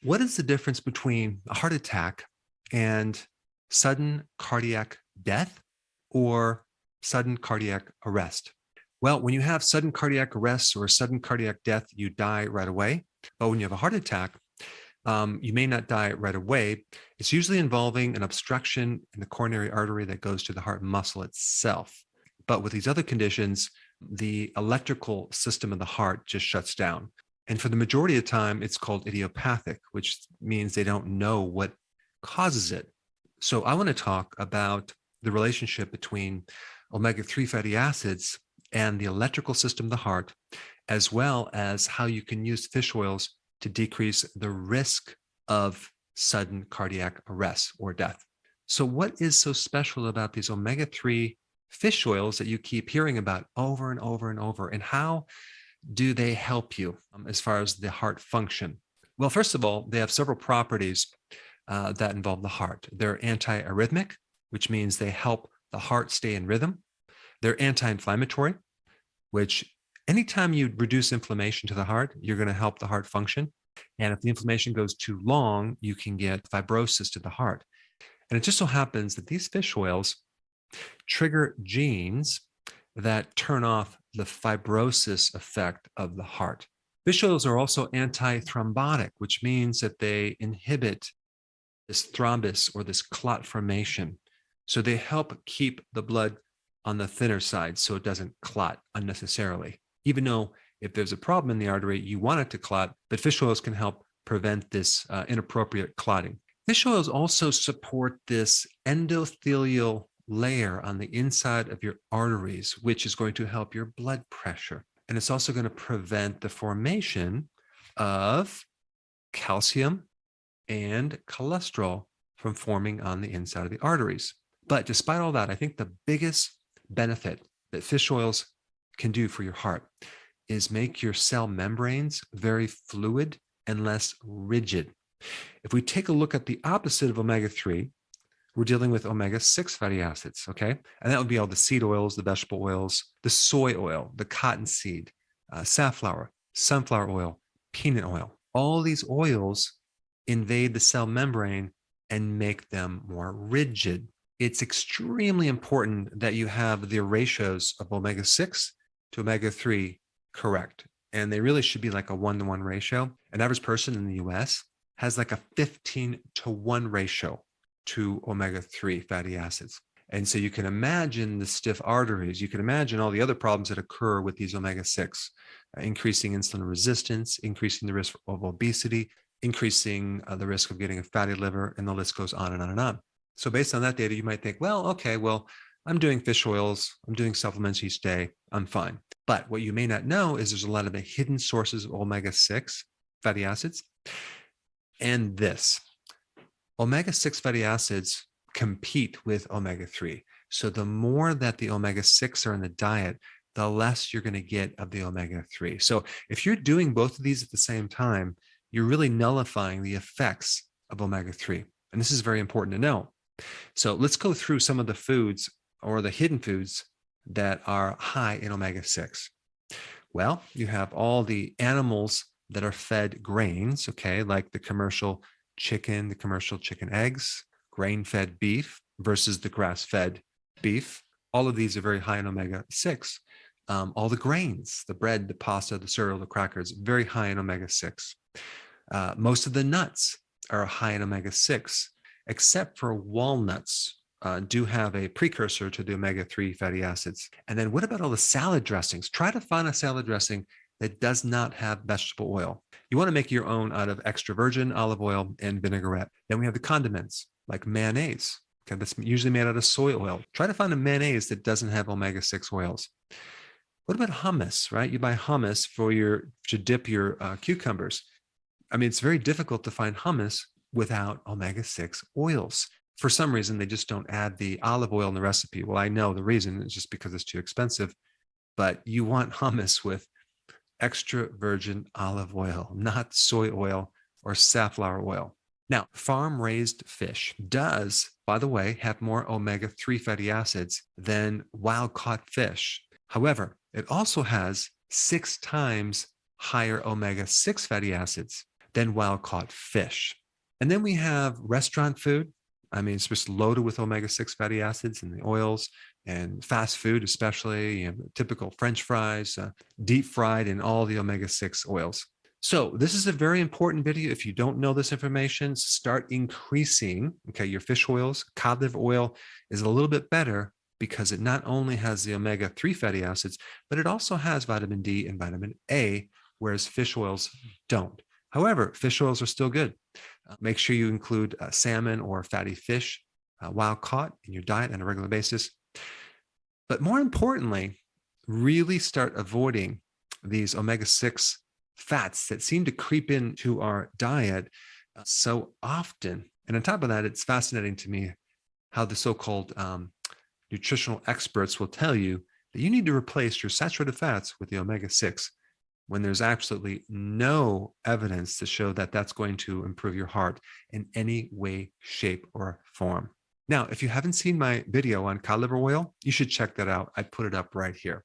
What is the difference between a heart attack and sudden cardiac death or sudden cardiac arrest? Well, when you have sudden cardiac arrest or sudden cardiac death, you die right away. But when you have a heart attack, you may not die right away. It's usually involving an obstruction in the coronary artery that goes to the heart muscle itself. But with these other conditions, the electrical system of the heart just shuts down. And for the majority of the time, it's called idiopathic, which means they don't know what causes it. So I want to talk about the relationship between omega-3 fatty acids and the electrical system of the heart, as well as how you can use fish oils to decrease the risk of sudden cardiac arrest or death. So what is so special about these omega-3 fish oils that you keep hearing about over and over and over, and how do they help you as far as the heart function? Well, first of all, they have several properties that involve the heart. They're antiarrhythmic, which means they help the heart stay in rhythm. They're anti-inflammatory, which anytime you reduce inflammation to the heart, you're going to help the heart function. And if the inflammation goes too long, you can get fibrosis to the heart. And it just so happens that these fish oils trigger genes that turn off the fibrosis effect of the heart. Fish oils are also anti-thrombotic, which means that they inhibit this thrombus or this clot formation. So they help keep the blood on the thinner side so it doesn't clot unnecessarily. Even though if there's a problem in the artery, you want it to clot, but fish oils can help prevent this inappropriate clotting. Fish oils also support this endothelial layer on the inside of your arteries, which is going to help your blood pressure. And it's also going to prevent the formation of calcium and cholesterol from forming on the inside of the arteries. But despite all that, I think the biggest benefit that fish oils can do for your heart is make your cell membranes very fluid and less rigid. If we take a look at the opposite of omega-3, we're dealing with omega-6 fatty acids, okay? And that would be all the seed oils, the vegetable oils, the soy oil, the cottonseed, safflower, sunflower oil, peanut oil. All these oils invade the cell membrane and make them more rigid. It's extremely important that you have the ratios of omega-6 to omega-3 correct. And they really should be like a 1-to-1 ratio. An average person in the US has like a 15-to-1 ratio to omega-3 fatty acids. And so you can imagine the stiff arteries. You can imagine all the other problems that occur with these omega-6, increasing insulin resistance, increasing the risk of obesity, increasing the risk of getting a fatty liver, and the list goes on and on and on. So based on that data, you might think, well, okay, I'm doing fish oils, I'm doing supplements each day, I'm fine. But what you may not know is there's a lot of the hidden sources of omega-6 fatty acids. And this, omega-6 fatty acids compete with omega-3. So the more that the omega-6 are in the diet, the less you're going to get of the omega-3. So if you're doing both of these at the same time, you're really nullifying the effects of omega-3. And this is very important to know. So let's go through some of the foods or the hidden foods that are high in omega-6. Well, you have all the animals that are fed grains, okay, like the commercial chicken, the commercial chicken eggs, grain-fed beef versus the grass-fed beef. All of these are very high in omega-6. All the grains, the bread, the pasta, the cereal, the crackers, very high in omega-6. Most of the nuts are high in omega-6, except for walnuts do have a precursor to the omega-3 fatty acids. And then what about all the salad dressings? Try to find a salad dressing that does not have vegetable oil. You want to make your own out of extra virgin olive oil and vinaigrette. Then we have the condiments like mayonnaise. Okay, that's usually made out of soy oil. Try to find a mayonnaise that doesn't have omega-6 oils. What about hummus, right? You buy hummus to dip your cucumbers. I mean, it's very difficult to find hummus without omega-6 oils. For some reason, they just don't add the olive oil in the recipe. Well, I know the reason is just because it's too expensive, but you want hummus with extra virgin olive oil, not soy oil or safflower oil. Now, farm-raised fish does, by the way, have more omega-3 fatty acids than wild-caught fish. However, it also has 6 times higher omega-6 fatty acids then wild-caught fish. And then we have restaurant food. I mean, it's just loaded with omega-6 fatty acids and the oils, and fast food, especially typical French fries, deep fried in all the omega-6 oils. So this is a very important video. If you don't know this information, start increasing, your fish oils. Cod liver oil is a little bit better because it not only has the omega-3 fatty acids, but it also has vitamin D and vitamin A, whereas fish oils don't. However, fish oils are still good. Make sure you include salmon or fatty fish, wild caught, in your diet on a regular basis. But more importantly, really start avoiding these omega-6 fats that seem to creep into our diet so often. And on top of that, it's fascinating to me how the so-called nutritional experts will tell you that you need to replace your saturated fats with the omega-6 when there's absolutely no evidence to show that that's going to improve your heart in any way, shape, or form. Now, if you haven't seen my video on cod liver oil, you should check that out. I put it up right here.